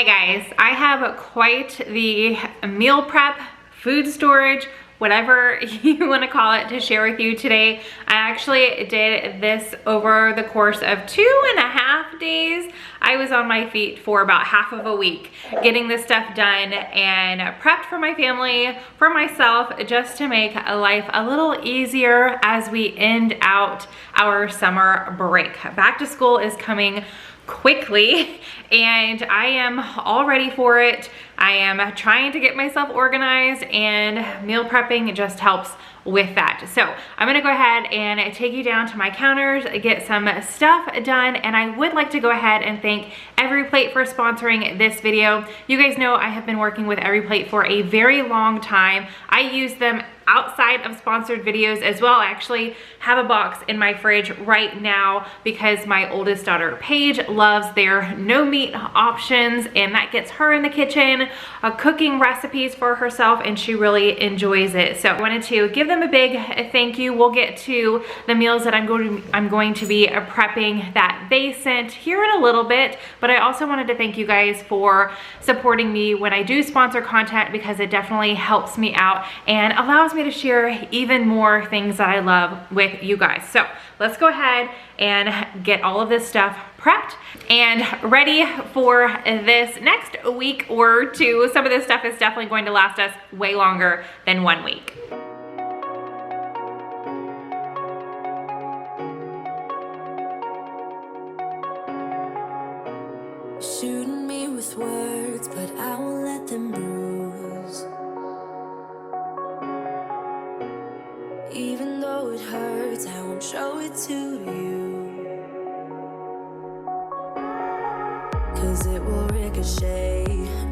Hey guys, I have quite the meal prep, food storage, whatever you want to call it, to share with you today. I actually did this over the course of 2.5 days. I was on my feet for about half of a week getting this stuff done and prepped for my family, for myself, just to make life a little easier as we end out our summer break. Back to school is coming quickly and I am all ready for it. I am trying to get myself organized, and meal prepping just helps with that. So I'm gonna go ahead and take you down to my counters, get some stuff done, and I would like to go ahead and thank Every Plate for sponsoring this video. You guys know I have been working with Every Plate for a very long time. I use them outside of sponsored videos as well. I actually have a box in my fridge right now because my oldest daughter, Paige, loves their no meat options, and that gets her in the kitchen cooking recipes for herself, and she really enjoys it. So I wanted to give them a big thank you. We'll get to the meals that I'm going to be prepping that they sent here in a little bit, but I also wanted to thank you guys for supporting me when I do sponsor content, because it definitely helps me out and allows me to share even more things that I love with you guys. So let's go ahead and get all of this stuff prepped and ready for this next week or two. Some of this stuff is definitely going to last us way longer than 1 week. Shooting me with words, but I won't let them bruise. Even though it hurts, I won't show it to you, 'cause it will ricochet.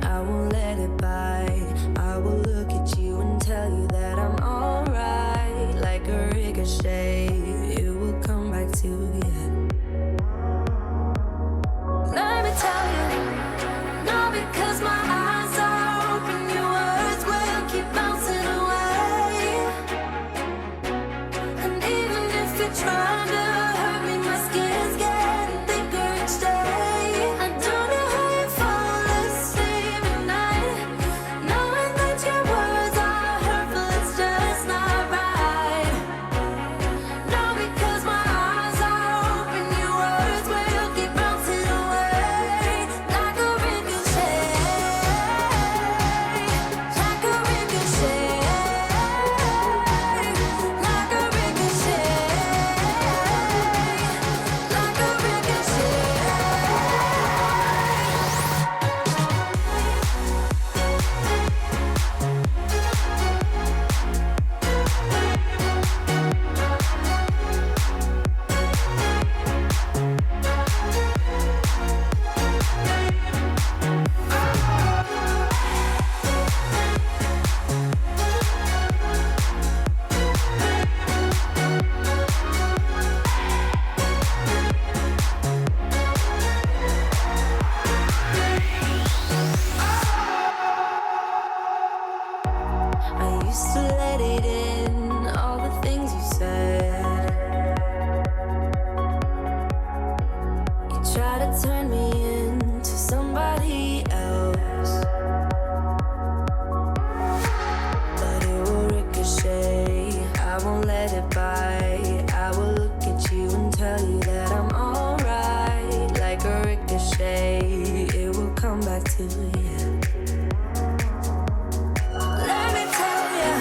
I won't let it bite. I will look at you and tell you that I'm alright. Like a ricochet, it will come back to you. Let me tell you, no, because my eyes are open, your words will keep bouncing away. And even if you're trying to hurt me, my skin's getting thicker each day. I don't know how you fall asleep at night, knowing that your words are hurtful, it's just not right. No, because my eyes are open, your words will keep bouncing away. Like a ricochet, like a ricochet, like a ricochet, like a ricochet. I used to let it in, all the things you said. You try to turn me into somebody else, but it will ricochet. I won't let it bite. I will look at you and tell you that I'm alright. Like a ricochet, it will come back to you. Let me tell you,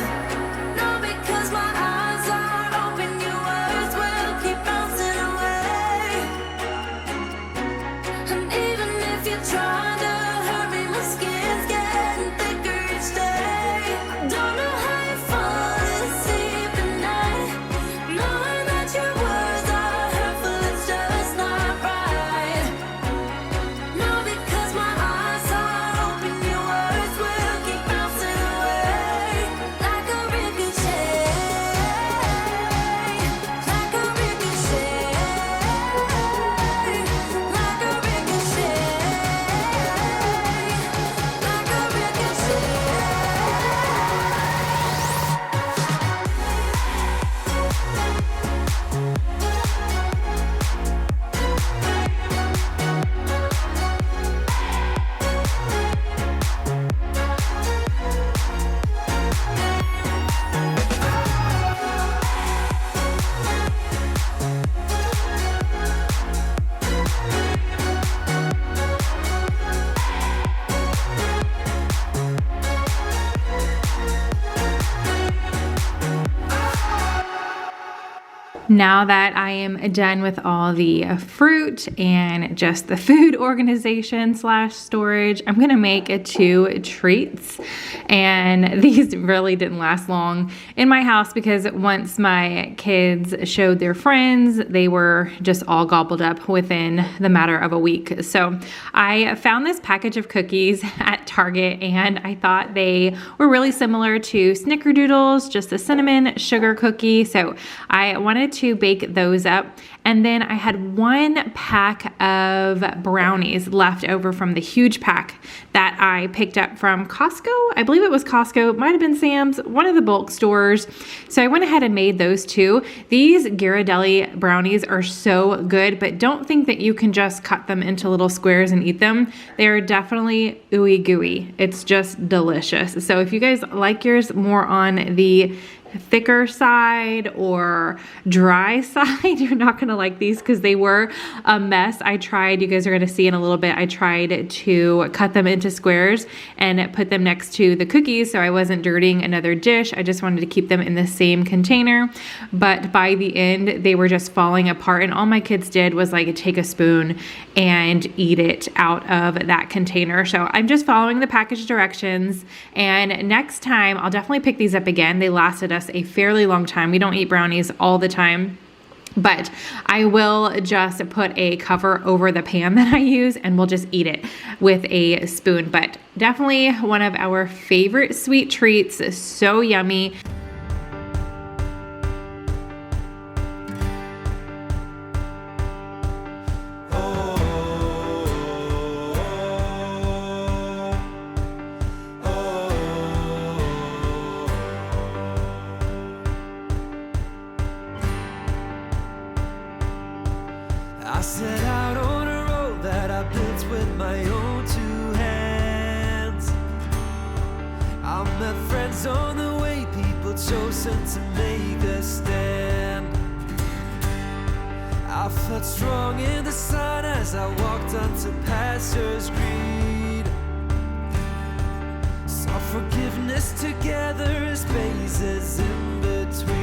no, because my eyes are open, your words will keep bouncing away. And even if you're trying to hurt me, my skin's getting thicker each day. I don't know how you fall asleep at night, knowing that your words are hurtful, it's just not right. No, because my eyes are Now that I am done with all the fruit and just the food organization / storage, I'm gonna make 2 treats. And these really didn't last long in my house because once my kids showed their friends, they were just all gobbled up within the matter of a week. So I found this package of cookies at Target and I thought they were really similar to Snickerdoodles, just a cinnamon sugar cookie. So I wanted to bake those up. And then I had 1 pack of brownies left over from the huge pack that I picked up from Costco. I believe it was Costco, it might have been Sam's, one of the bulk stores. So I went ahead and made those 2. These Ghirardelli brownies are so good, but don't think that you can just cut them into little squares and eat them. They're definitely ooey gooey. It's just delicious. So if you guys like yours more on the thicker side or dry side, you're not gonna like these because they were a mess. I tried, you guys are gonna see in a little bit, I tried to cut them into squares and put them next to the cookies so I wasn't dirtying another dish. I just wanted to keep them in the same container, but by the end they were just falling apart and all my kids did was like take a spoon and eat it out of that container. So I'm just following the package directions, and next time I'll definitely pick these up again. They lasted us a fairly long time. We don't eat brownies all the time, but I will just put a cover over the pan that I use and we'll just eat it with a spoon. But definitely one of our favorite sweet treats. So yummy. I set out on a road that I built with my own 2 hands. I met friends on the way, people chosen to make a stand. I felt strong in the sun as I walked onto pastures green. Saw forgiveness together as spaces in between.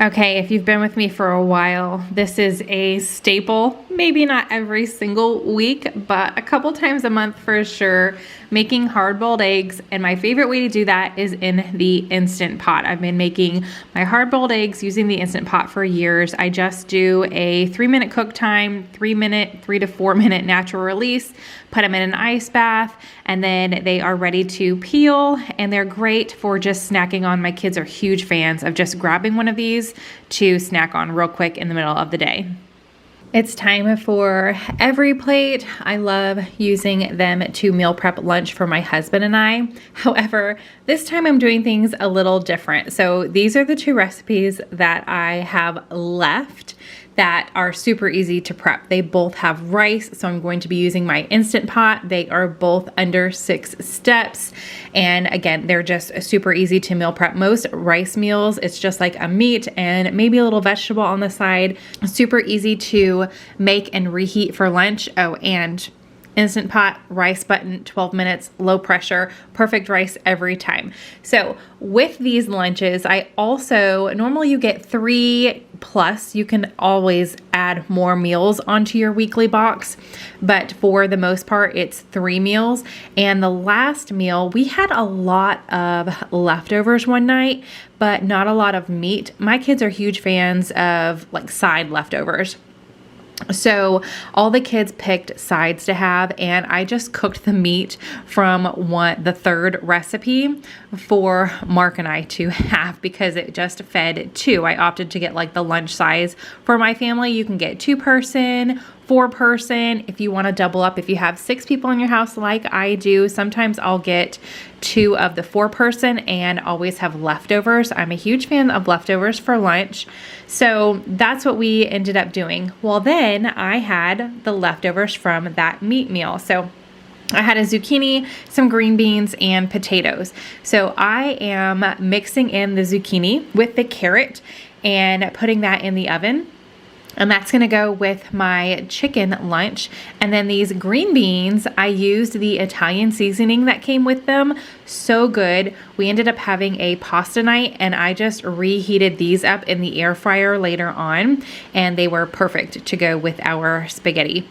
Okay, if you've been with me for a while, this is a staple, maybe not every single week, but a couple times a month for sure, making hard-boiled eggs. And my favorite way to do that is in the Instant Pot. I've been making my hard-boiled eggs using the Instant Pot for years. I just do a 3-minute cook time, 3 to 4 minute natural release, put them in an ice bath, and then they are ready to peel, and they're great for just snacking on. My kids are huge fans of just grabbing one of these to snack on real quick in the middle of the day. It's time for every plate. I love using them to meal prep lunch for my husband and I. However, this time I'm doing things a little different. So these are the 2 recipes that I have left that are super easy to prep. They both have rice, so I'm going to be using my Instant Pot. They are both under 6 steps. And again, they're just super easy to meal prep. Most rice meals, it's just like a meat and maybe a little vegetable on the side. Super easy to make and reheat for lunch. Oh, and Instant Pot, rice button, 12 minutes, low pressure, perfect rice every time. So with these lunches, I also, normally you get 3 plus, you can always add more meals onto your weekly box, but for the most part, it's 3 meals. And the last meal, we had a lot of leftovers one night, but not a lot of meat. My kids are huge fans of like side leftovers. So all the kids picked sides to have, and I just cooked the meat from the 3rd recipe for Mark and I to have because it just fed 2. I opted to get like the lunch size for my family. You can get 2-person, 4-person. If you want to double up, if you have 6 people in your house like I do, sometimes I'll get 2 of the 4-person and always have leftovers. I'm a huge fan of leftovers for lunch. So that's what we ended up doing. Well, then I had the leftovers from that meat meal. So I had a zucchini, some green beans, and potatoes. So I am mixing in the zucchini with the carrot and putting that in the oven. And that's gonna go with my chicken lunch. And then these green beans, I used the Italian seasoning that came with them. So good. We ended up having a pasta night and I just reheated these up in the air fryer later on, and they were perfect to go with our spaghetti.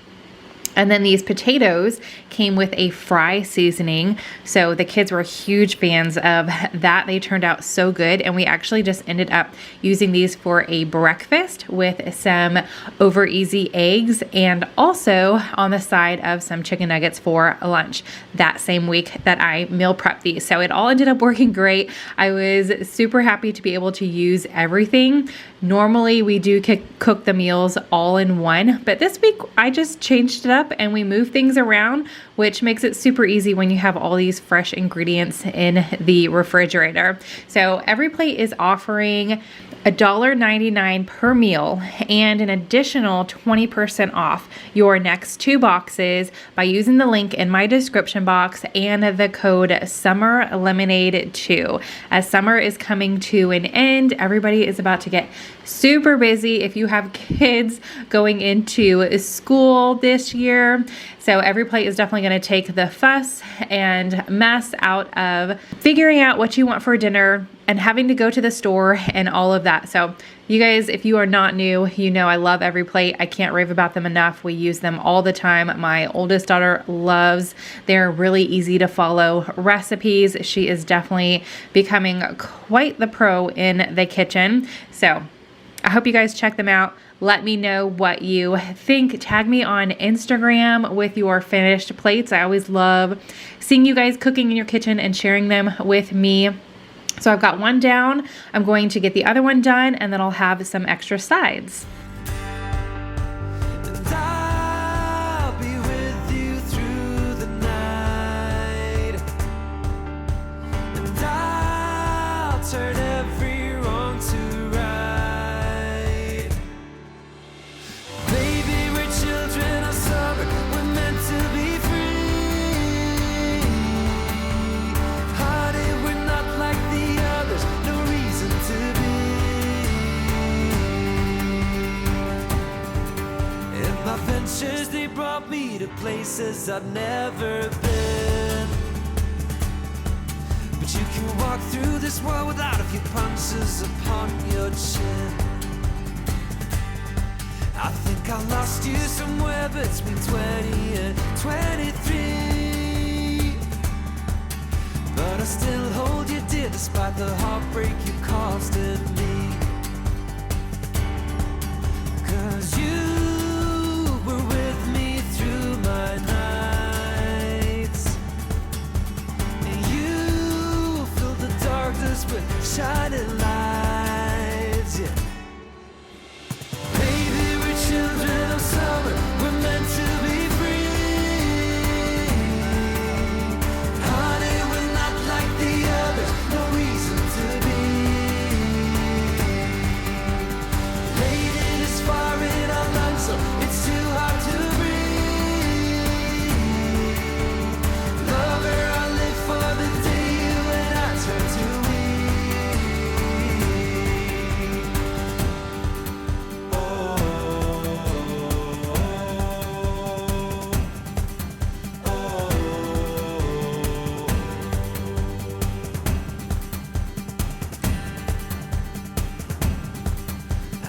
And then these potatoes came with a fry seasoning. So the kids were huge fans of that. They turned out so good. And we actually just ended up using these for a breakfast with some over easy eggs and also on the side of some chicken nuggets for lunch that same week that I meal prepped these. So it all ended up working great. I was super happy to be able to use everything. Normally we do cook the meals all in one, but this week I just changed it up and we move things around, which makes it super easy when you have all these fresh ingredients in the refrigerator. So every plate is offering $1.99 per meal and an additional 20% off your next 2 boxes by using the link in my description box and the code SUMMERLEMONADE2. As summer is coming to an end, everybody is about to get super busy if you have kids going into school this year. So every plate is definitely going to take the fuss and mess out of figuring out what you want for dinner and having to go to the store and all of that. So you guys, if you are not new, you know I love every plate. I can't rave about them enough. We use them all the time. My oldest daughter loves. They're really easy to follow recipes. She is definitely becoming quite the pro in the kitchen. So I hope you guys check them out. Let me know what you think. Tag me on Instagram with your finished plates. I always love seeing you guys cooking in your kitchen and sharing them with me. So I've got one down. I'm going to get the other one done and then I'll have some extra sides. And I'll be with you through the night. And I'll turn every wrong to right. Baby, we're children of summer. We're meant to be free. Honey, we're not like the others. No reason to be. And my ventures, they brought me to places I've never been. But you can walk through this world without a few punches upon your chin. I think I lost you somewhere between 20 and 23. But I still hold you dear despite the heartbreak you caused in me. 'Cause you were with me through my nights. And you filled the darkness with shining lights, yeah. Baby, we're children of summer. We're meant to be free. Honey, we're not like the others. No reason to be. Lady is far in our lungs, so it's too hard to breathe. Lover, I live for the day you and I turn to we.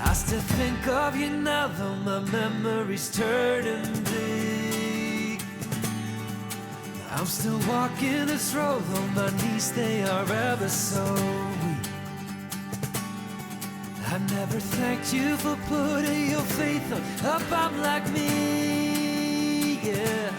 I still think of you now, though my memories turning bleak. I'm still walking this road, though my knees they are ever so weak. I never thanked you for putting your faith on a bum like me, yeah.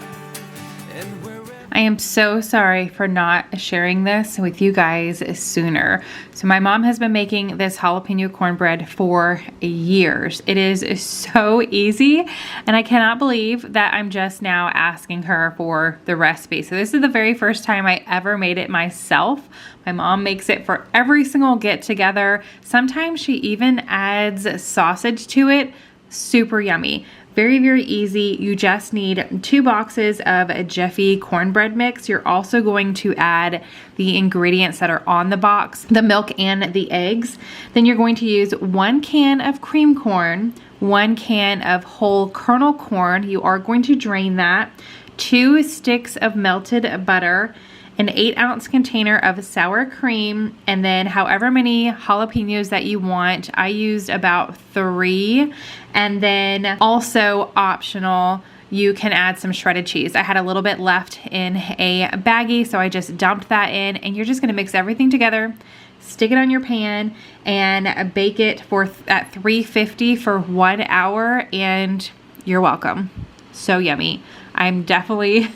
And wherever I am so sorry for not sharing this with you guys sooner. So my mom has been making this jalapeno cornbread for years. It is so easy and I cannot believe that I'm just now asking her for the recipe. So this is the very first time I ever made it myself. My mom makes it for every single get together. Sometimes she even adds sausage to it. Super yummy. Very, very easy. You just need 2 boxes of a Jiffy cornbread mix. You're also going to add the ingredients that are on the box, the milk and the eggs. Then you're going to use 1 can of cream corn, 1 can of whole kernel corn. You are going to drain that. 2 sticks of melted butter, an 8-ounce container of sour cream, and then however many jalapenos that you want. I used about 3, and then also optional, you can add some shredded cheese. I had a little bit left in a baggie, so I just dumped that in, and you're just gonna mix everything together, stick it on your pan, and bake it at 350 for 1 hour, and you're welcome. So yummy. I'm definitely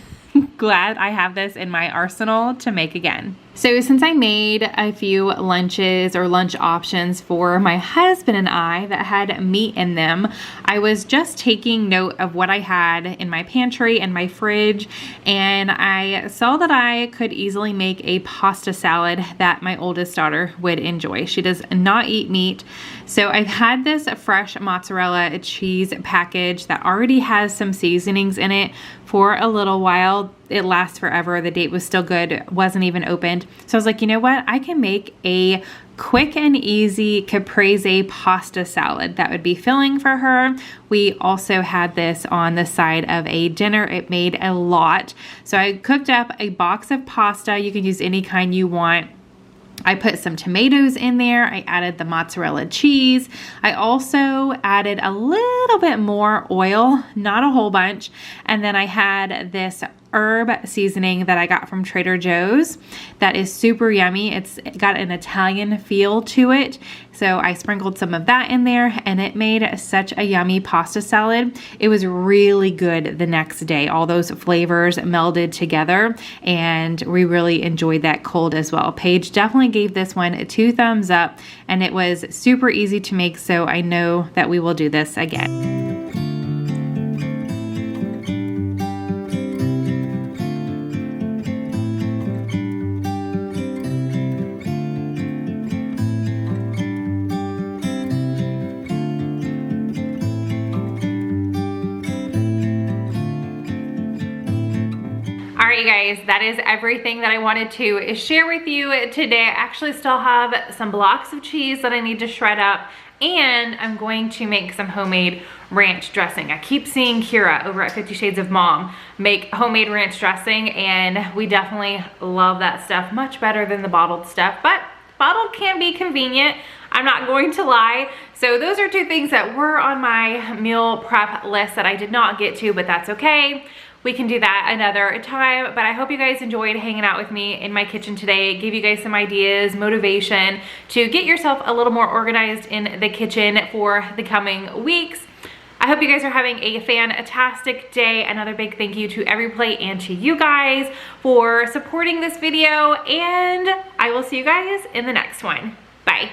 glad I have this in my arsenal to make again. So since I made a few lunches or lunch options for my husband and I that had meat in them, I was just taking note of what I had in my pantry and my fridge, and I saw that I could easily make a pasta salad that my oldest daughter would enjoy. She does not eat meat, so I've had this fresh mozzarella cheese package that already has some seasonings in it for a little while. It lasts forever. The date was still good, wasn't even opened. So I was like, you know what? I can make a quick and easy caprese pasta salad that would be filling for her. We also had this on the side of a dinner. It made a lot. So I cooked up a box of pasta. You can use any kind you want. I put some tomatoes in there. I added the mozzarella cheese. I also added a little bit more oil, not a whole bunch. And then I had this herb seasoning that I got from Trader Joe's that is super yummy. It's got an Italian feel to it. So I sprinkled some of that in there, and it made such a yummy pasta salad. It was really good the next day. All those flavors melded together, and we really enjoyed that cold as well. Paige definitely gave this one 2 thumbs up, and it was super easy to make, so I know that we will do this again. All right, you guys, that is everything that I wanted to share with you today. I actually still have some blocks of cheese that I need to shred up, and I'm going to make some homemade ranch dressing. I keep seeing Kira over at 50 Shades of Mom make homemade ranch dressing, and we definitely love that stuff much better than the bottled stuff, but bottled can be convenient. I'm not going to lie. So those are 2 things that were on my meal prep list that I did not get to, but that's okay. We can do that another time, but I hope you guys enjoyed hanging out with me in my kitchen today. Gave you guys some ideas, motivation to get yourself a little more organized in the kitchen for the coming weeks. I hope you guys are having a fantastic day. Another big thank you to Everyplate and to you guys for supporting this video, and I will see you guys in the next one. Bye.